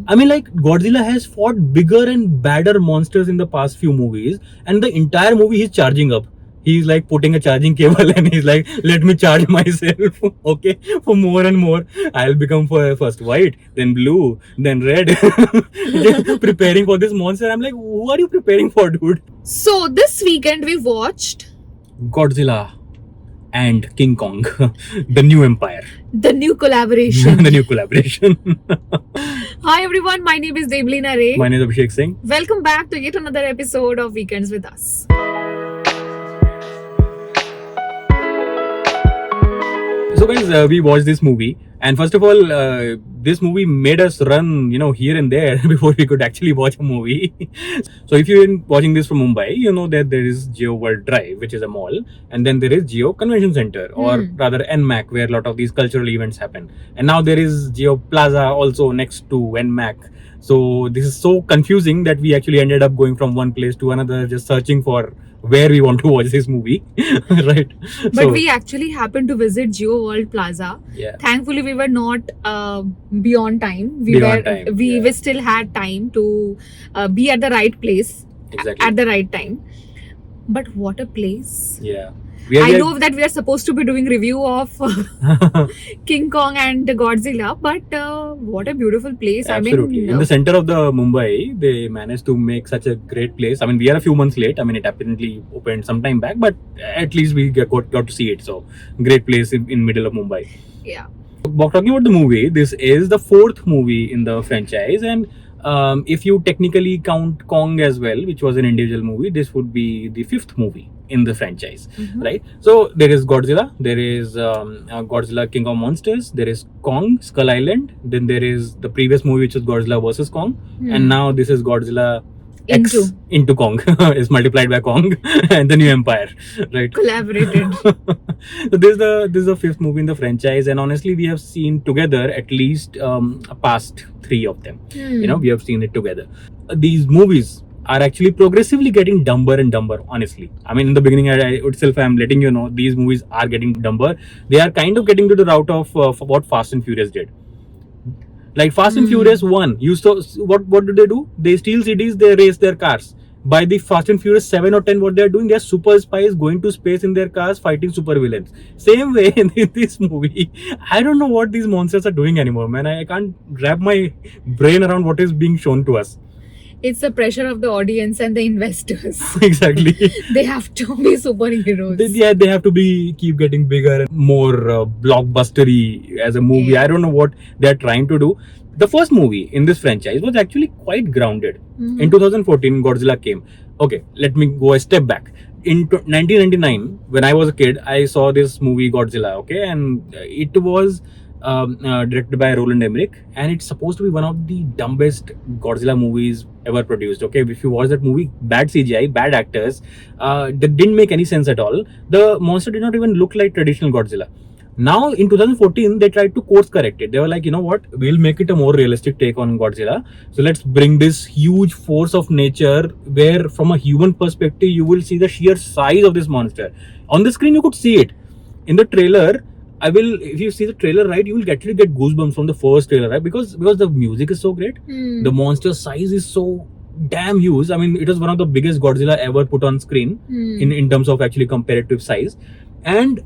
I mean, like, Godzilla has fought bigger and badder monsters in the past few movies, and the entire movie he's charging up. He's like putting a charging cable and he's like, let me charge myself, okay, for more and more. I'll become first white, then blue, then red. Preparing for this monster. I'm like, who are you preparing for, dude? So this weekend we watched Godzilla and King Kong, the new empire, the new collaboration. the new collaboration. Hi everyone, my name is Deblina Ray. My name is Abhishek Singh. Welcome back to yet another episode of Weekends with Us. So guys, we watched this movie, and first of all, this movie made us run, here and there before we could actually watch a movie. So if you're watching this from Mumbai, you know that there is Geo World Drive, which is a mall, and then there is Geo Convention Center, or rather NMAC, where a lot of these cultural events happen. And now there is Geo Plaza also next to NMAC. So this is so confusing that we actually ended up going from one place to another, just searching for where we want to watch this movie. Right? But we actually happened to visit Geo World Plaza. Yeah. Thankfully, we were not beyond time. We still had time to be at the right place at the right time. But what a place! Yeah. I know that we are supposed to be doing review of King Kong and Godzilla, but what a beautiful place. Absolutely. I mean, in the center of the Mumbai, they managed to make such a great place. I mean, we are a few months late. I mean, it apparently opened some time back, but at least we got to see it. So, great place in middle of Mumbai. Yeah. Talking about the movie, this is the fourth movie in the franchise, and if you technically count Kong as well, which was an individual movie, this would be the fifth movie in the franchise, right? So there is Godzilla, there is Godzilla King of Monsters, there is Kong Skull Island, then there is the previous movie which is Godzilla versus Kong, and now this is Godzilla into Kong is multiplied by Kong and the new empire, right? Collaborated. So this is the fifth movie in the franchise, and honestly we have seen together at least past three of them. We have seen it together. These movies are actually progressively getting dumber and dumber, honestly. I mean, in the beginning, I itself am letting you know these movies are getting dumber. They are kind of getting to the route of what Fast and Furious did. Like Fast and Furious 1, you saw what do? They steal cities, they race their cars. By the Fast and Furious 7 or 10, what they are doing, they are super spies going to space in their cars fighting super villains. Same way in this movie. I don't know what these monsters are doing anymore, man. I can't wrap my brain around what is being shown to us. It's the pressure of the audience and the investors. Exactly. They have to be superheroes. They have to keep getting bigger and more blockbustery as a movie. Yeah. I don't know what they're trying to do. The first movie in this franchise was actually quite grounded. In 2014, Godzilla came. Okay, let me go a step back. In 1999, when I was a kid, I saw this movie Godzilla. Okay, and it was directed by Roland Emmerich, and it's supposed to be one of the dumbest Godzilla movies ever produced. Okay, if you watch that movie, bad CGI, bad actors, that didn't make any sense at all. The monster did not even look like traditional Godzilla. Now in 2014, they tried to course correct it. They were like, you know what, we'll make it a more realistic take on Godzilla. So let's bring this huge force of nature where from a human perspective, you will see the sheer size of this monster. On the screen, you could see it. In the trailer, if you see the trailer, right, you will actually get goosebumps from the first trailer, right? Because the music is so great. The monster size is so damn huge. I mean, it was one of the biggest Godzilla ever put on screen in terms of actually comparative size. And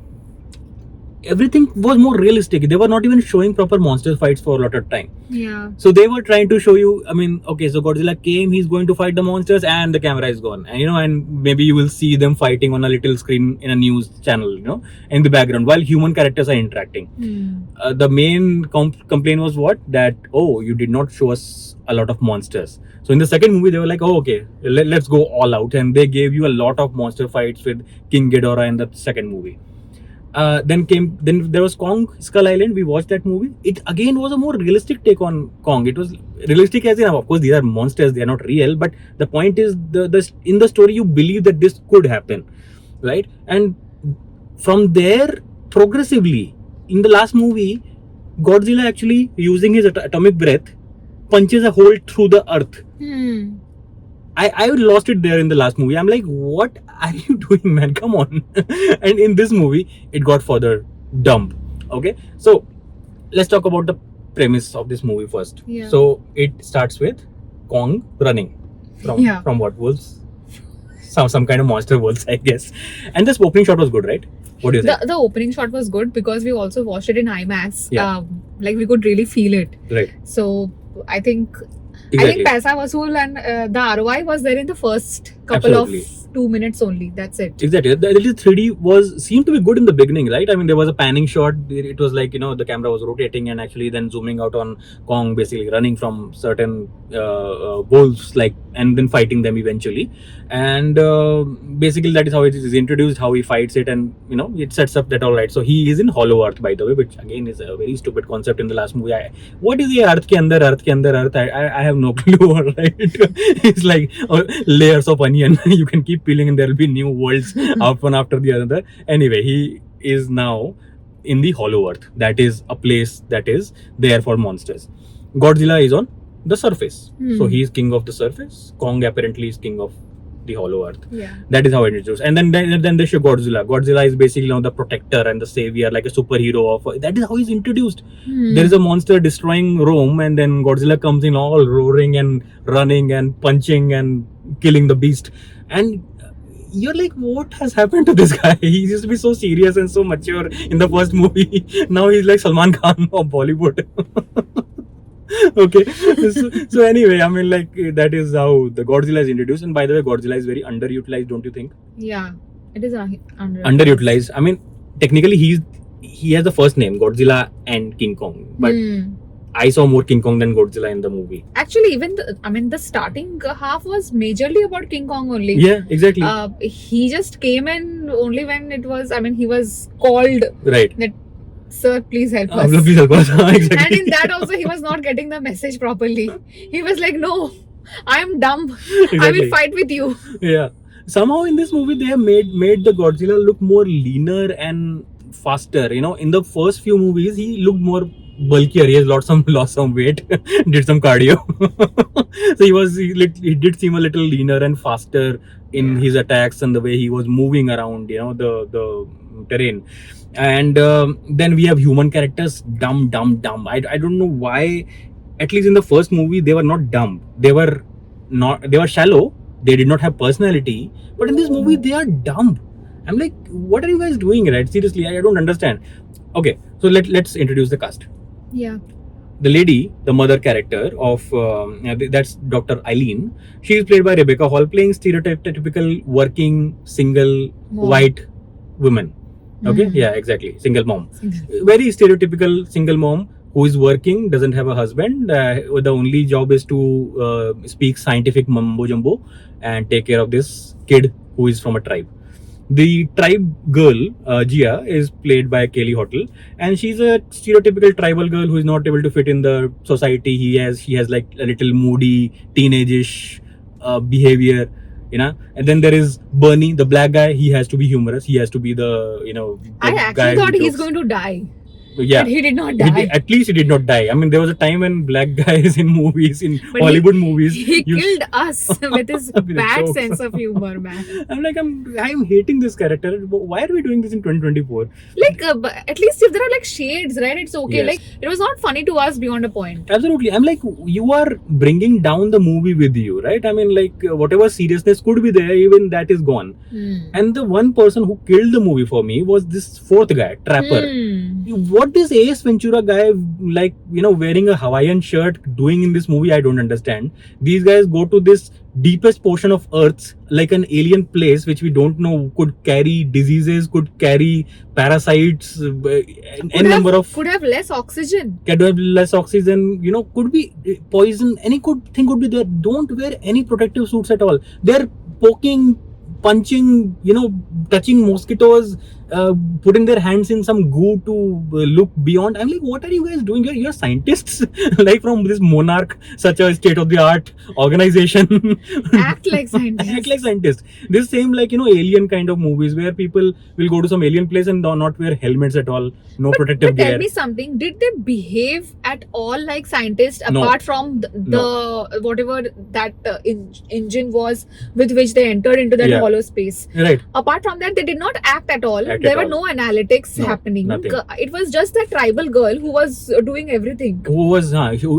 everything was more realistic. They were not even showing proper monster fights for a lot of time. Yeah. So they were trying to show you, I mean, okay, so Godzilla came, he's going to fight the monsters, and the camera is gone. And and maybe you will see them fighting on a little screen in a news channel, in the background, while human characters are interacting. The main complaint was that, you did not show us a lot of monsters. So in the second movie, they were like, okay, let's go all out. And they gave you a lot of monster fights with King Ghidorah in the second movie. Then there was Kong Skull Island. We watched that movie. It again was a more realistic take on Kong. It was realistic as in, of course, these are monsters, they are not real, but the point is in the story you believe that this could happen, right? And from there, progressively, in the last movie, Godzilla actually using his atomic breath punches a hole through the earth. I lost it there in the last movie. I'm like, what are you doing, man? Come on. And in this movie, it got further dumb. Okay, so let's talk about the premise of this movie first. Yeah. So it starts with Kong running from what, wolves? Some kind of monster wolves, I guess. And this opening shot was good, right? What do you think? The opening shot was good because we also watched it in IMAX. Yeah. Like we could really feel it. Right. So I think Exactly. paisa vasool and the ROI was there in the first couple Absolutely. of 2 minutes only. That's it. Exactly. The 3D seemed to be good in the beginning, right? I mean, there was a panning shot. It was like, the camera was rotating and actually then zooming out on Kong, basically running from certain wolves, and then fighting them eventually. And basically, that is how it is introduced, how he fights it, and it sets up that all right. So he is in Hollow Earth, by the way, which again is a very stupid concept in the last movie. What is the Earth ke andar, Earth? I have no clue. All right, it's like layers of onion. You can keep peeling and there will be new worlds one after the other. Anyway, he is now in the Hollow Earth. That is a place that is there for monsters. Godzilla is on the surface. So he is king of the surface. Kong apparently is king of the Hollow Earth. Yeah. That is how it is. And then they show Godzilla. Godzilla is basically now the protector and the savior, like a superhero of. That is how he's introduced. There is a monster destroying Rome, and then Godzilla comes in all roaring and running and punching and killing the beast. And you're like, what has happened to this guy? He used to be so serious and so mature in the first movie. Now he's like Salman Khan of Bollywood. Okay. So anyway, I mean, that is how the Godzilla is introduced. And by the way, Godzilla is very underutilized, don't you think? Yeah, it is underutilized. I mean, technically he has the first name, Godzilla and King Kong. But I saw more King Kong than Godzilla in the movie. Actually, even the starting half was majorly about King Kong only. Yeah, exactly. He just came in only when it was. He was called. Right. That, sir, please help us. Please help us. Exactly. And in that also, he was not getting the message properly. He was like, "No, I am dumb. Exactly. I will fight with you." Yeah. Somehow in this movie they have made the Godzilla look more leaner and faster. In the first few movies he looked more bulkier. He has lost some weight, did some cardio. So he did seem a little leaner and faster in his attacks and the way he was moving around, the terrain. And then we have human characters, dumb. I don't know why. At least in the first movie they were not dumb. They were shallow. They did not have personality. But in this movie they are dumb. I'm like, what are you guys doing, right? Seriously, I don't understand. Okay, so let's introduce the cast. Yeah. The lady, the mother character of that's Dr. Eileen. She is played by Rebecca Hall, playing stereotypical working single white woman. Okay, yeah, exactly, single mom. Very stereotypical single mom who is working, doesn't have a husband. The only job is to speak scientific mumbo jumbo and take care of this kid who is from a tribe. The tribe girl, Gia, is played by Kelly Hotel, and she's a stereotypical tribal girl who is not able to fit in the society. She has like a little moody, teenage-ish behavior, And then there is Bernie, the black guy. He has to be humorous. He has to be the I actually thought he's going to die. Yeah, but he did not die. At least he did not die. I mean, there was a time when black guys in movies, but Hollywood movies, he killed us with his bad sense of humor, man. I'm like, I'm hating this character. Why are we doing this in 2024? At least if there are shades, right? It's okay. Yes. It was not funny to us beyond a point. Absolutely. I'm like, you are bringing down the movie with you, right? I mean, whatever seriousness could be there, even that is gone. And the one person who killed the movie for me was this fourth guy, Trapper. What is Ace Ventura guy wearing a Hawaiian shirt doing in this movie? I don't understand. These guys go to this deepest portion of Earth, like an alien place which we don't know, could carry diseases, could carry parasites, could have less oxygen. Could have less oxygen, could be poison, any good thing could be there. Don't wear any protective suits at all. They're poking, punching, touching mosquitoes, putting their hands in some goo to look beyond. I'm like, what are you guys doing? You're scientists, from this monarch, such a state-of-the-art organization. Act like scientists. Act like scientists. This same alien kind of movies where people will go to some alien place and not wear helmets at all, protective gear. Tell me something. Did they behave at all like scientists apart from the whatever that engine was with which they entered into that hollow space? Right. Apart from that, they did not act at all. effect there at were all. no analytics No, happening. nothing. It was just that tribal girl who was doing everything.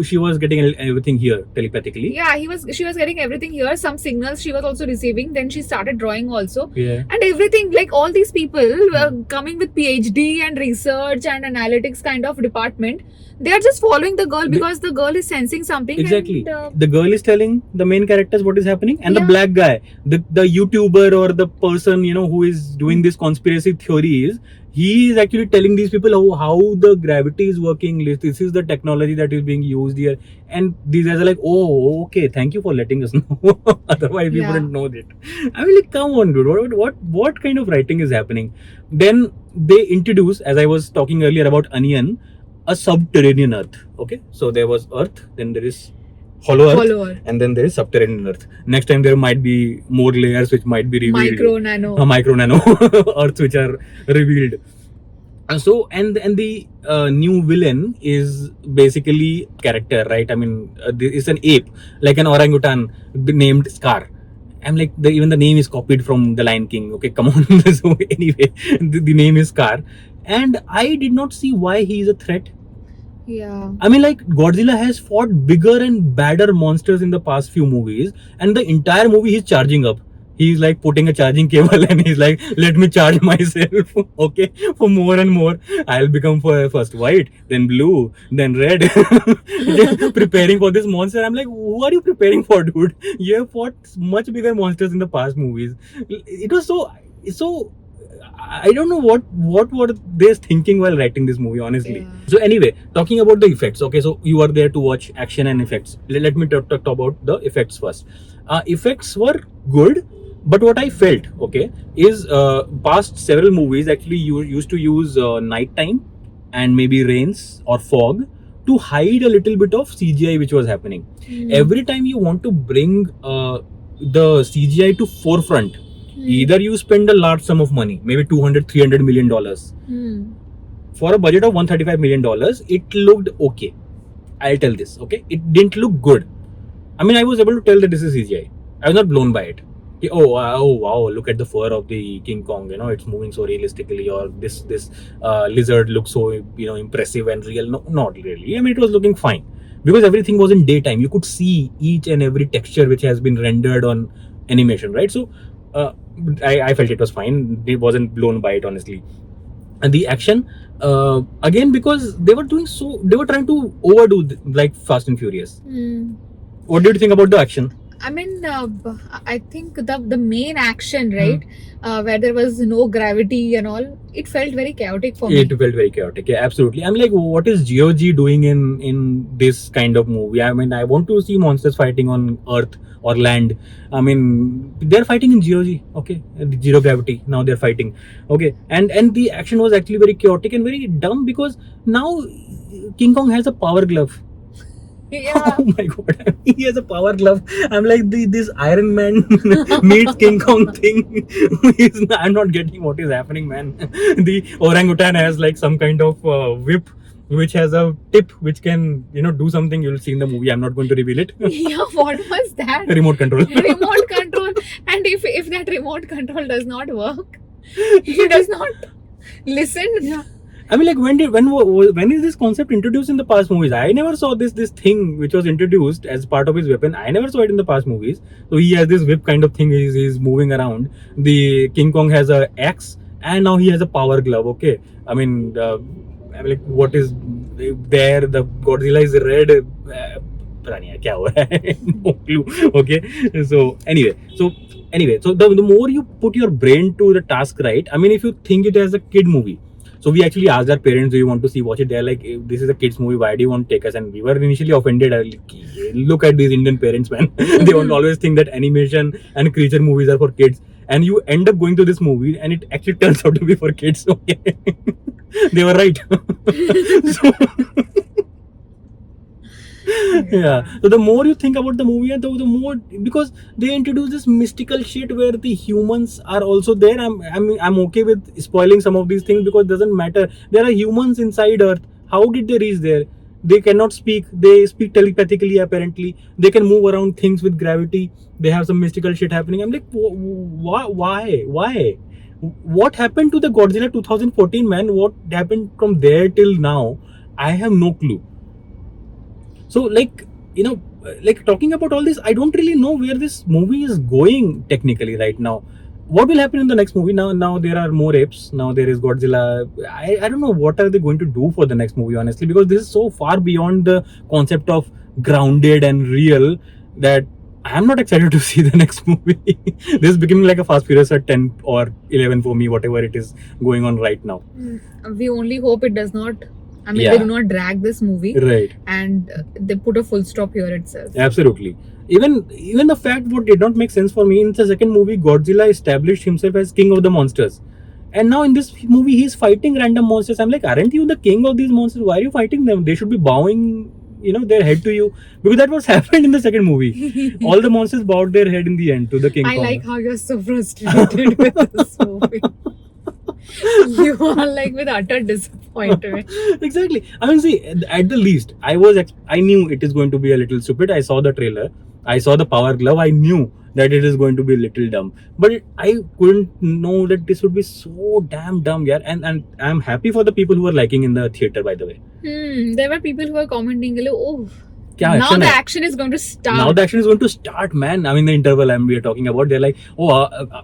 She was getting everything here telepathically. Yeah, she was getting everything here. Some signals she was also receiving. Then she started drawing also. Yeah. And everything, like all these people were coming with PhD and research and analytics kind of department. They are just following the girl because the girl is sensing something. Exactly. And, the girl is telling the main characters what is happening, and the Yeah. black guy, the YouTuber or the person who is doing this conspiracy theories, he is actually telling these people how the gravity is working. This is the technology that is being used here, and these guys are like, oh, okay, thank you for letting us know. Otherwise, we Yeah. wouldn't know it. I mean, like, come on, dude. What kind of writing is happening? Then they introduce, as I was talking earlier about Onion, a subterranean Earth. Okay, so there was Earth, then there is hollow Earth, and then there is subterranean Earth. Next time there might be more layers which might be revealed. Micro, nano. Micro, nano Earths which are revealed. So and the new villain is basically character, right? I mean, it's an ape, like an orangutan named Scar. I'm like, even the name is copied from The Lion King. Okay, come on. So anyway, the name is Scar, and I did not see why he is a threat. Yeah. I mean, like, Godzilla has fought bigger and badder monsters in the past few movies, and the entire movie he's charging up. He's like putting a charging cable and he's like, let me charge myself. Okay, for more and more. I'll become first white, then blue, then red. Preparing for this monster. I'm like, who are you preparing for, dude? You have fought much bigger monsters in the past movies. It was so. I don't know what were they thinking while writing this movie, honestly. Yeah. So anyway, talking about the effects. Okay, so you are there to watch action and effects. Let me talk about the effects first. Effects were good, but what I felt, okay, is past several movies actually used to use nighttime and maybe rains or fog to hide a little bit of CGI which was happening. Every time you want to bring the CGI to forefront, either you spend a large sum of money, maybe 200-300 million dollars. For a budget of 135 million dollars, it looked okay. I'll tell this, okay? It didn't look good. I mean, I was able to tell that this is CGI. I was not blown by it. Oh wow, look at the fur of the King Kong, it's moving so realistically, or this lizard looks so impressive and real. No, not really. I mean, it was looking fine because everything was in daytime. You could see each and every texture which has been rendered on animation, right? So I felt it was fine. It wasn't blown by it, honestly. And the action, again, because they were trying to overdo like Fast and Furious. What did you think about the action? I mean, I think the main action, right, where there was no gravity and all, it felt very chaotic for me. It felt very chaotic, yeah, absolutely. I'm like, what is GOG doing in this kind of movie? I mean, I want to see monsters fighting on Earth or land. I mean, they're fighting in GOG, okay, zero gravity. Now they're fighting, okay, and the action was actually very chaotic and very dumb because now King Kong has a power glove. Yeah. Oh my god, he has a power glove. I'm like, this Iron Man meets King Kong thing. I'm not getting what is happening, man. The orangutan has like some kind of whip which has a tip which can do something. You'll see in the movie. I'm not going to reveal it. Yeah, what was that? Remote control. Remote control. And if that remote control does not work, he does not listen. Yeah. I mean, like, when is this concept introduced in the past movies? I never saw this thing which was introduced as part of his weapon. I never saw it in the past movies. So he has this whip kind of thing. He's moving around. The King Kong has a axe, and now he has a power glove. Okay, I mean, like, what is there? The Godzilla is red. Kya hua hai? No clue. Okay, so anyway, so the more you put your brain to the task, right? I mean, if you think it as a kid movie. So we actually asked our parents, do you want to watch it? They're like, this is a kids movie, why do you want to take us? And we were initially offended. Like, look at these Indian parents, man. They will always think that animation and creature movies are for kids. And you end up going to this movie and it actually turns out to be for kids. Okay. They were right. So, yeah. So the more you think about the movie, the more, because they introduce this mystical shit where the humans are also there. I'm okay with spoiling some of these things because it doesn't matter. There are humans inside Earth. How did they reach there? They cannot speak. They speak telepathically, apparently. They can move around things with gravity. They have some mystical shit happening. I'm like, why? what happened to the Godzilla 2014, man? What happened from there till now? I have no clue. So like, you know, like talking about all this, I don't really know where this movie is going technically right now. What will happen in the next movie? Now there are more apes. Now there is Godzilla. I don't know what are they going to do for the next movie, honestly, because this is so far beyond the concept of grounded and real that I'm not excited to see the next movie. This is becoming like a Fast Furious at 10 or 11 for me, whatever it is going on right now. We only hope it does not. I mean, Yeah. they do not drag this movie, Right. and they put a full stop here itself. Absolutely. Even the fact what did not make sense for me in the second movie, Godzilla established himself as king of the monsters, and now in this movie he's fighting random monsters. I'm like, aren't you the king of these monsters? Why are you fighting them? They should be bowing, their head to you, because that was happened in the second movie. All the monsters bowed their head in the end to the King I Kong. like how you're so frustrated with this movie. You are like with utter disappointment. Exactly. I mean, see, at the least, I knew it is going to be a little stupid. I saw the trailer, I saw the power glove, I knew that it is going to be a little dumb, but I couldn't know that this would be so damn dumb, yeah. And I'm happy for the people who are liking in the theater, by the way. There were people who were commenting, oh, Kya now action the hai? action is going to start. Now the action is going to start, man. I mean, the interval we are talking about, they're like,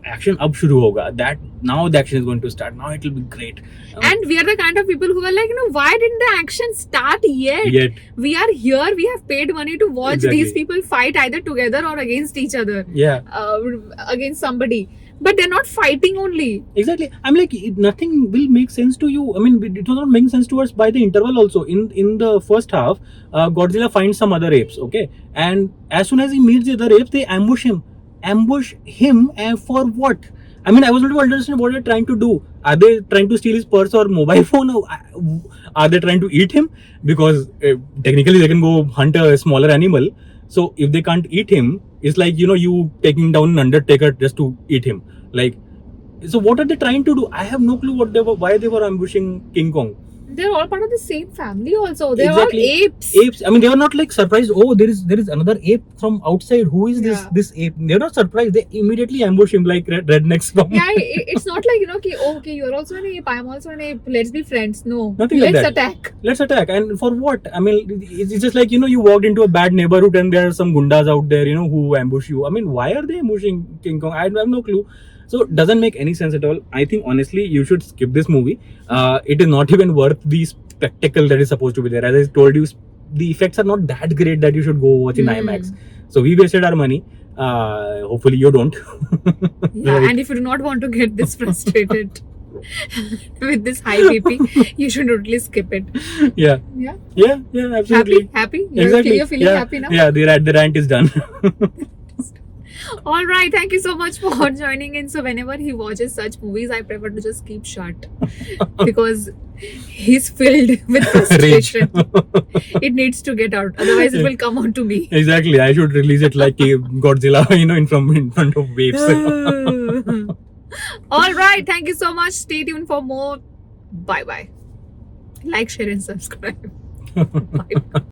action ab shuru hoga. That now the action is going to start. Now it will be great. And we are the kind of people who are like, why didn't the action start yet? We are here. We have paid money to watch these people fight either together or against each other. Yeah. Against somebody. But they're not fighting only. Exactly. I'm like, nothing will make sense to you. I mean, it was not making sense to us by the interval also. In the first half, Godzilla finds some other apes, okay? And as soon as he meets the other apes, they ambush him. Ambush him for what? I mean, I was not able to understand what they're trying to do. Are they trying to steal his purse or mobile phone? Or are they trying to eat him? Because technically they can go hunt a smaller animal. So if they can't eat him, it's like, you taking down an undertaker just to eat him. Like, so what are they trying to do? I have no clue why they were ambushing King Kong. They're all part of the same family also. They're Exactly. all apes. Apes. I mean, they were not like surprised. Oh, there is another ape from outside. Who is this ape? They're not surprised. They immediately ambush him like rednecks from. Yeah, it's not like, okay, you're also an ape, I'm also an ape. Let's be friends. No. Nothing like that. Let's attack. And for what? I mean, it's just like, you walked into a bad neighborhood and there are some gundas out there, who ambush you. I mean, why are they ambushing King Kong? I have no clue. So it doesn't make any sense at all. I think honestly, you should skip this movie. It is not even worth the spectacle that is supposed to be there. As I told you, the effects are not that great that you should go watch in IMAX. So we wasted our money. Hopefully you don't. Yeah, right. And if you do not want to get this frustrated with this high BP, you should totally skip it. Yeah, absolutely. Happy? Exactly. You're feeling happy now? Yeah, the rant is done. All right, thank you so much for joining in. So whenever he watches such movies, I prefer to just keep shut because he's filled with frustration. It needs to get out, otherwise it will come on to me. Exactly, I should release it like Godzilla, in front of waves. All right, thank you so much. Stay tuned for more. Bye bye. Like, share, and subscribe. Bye.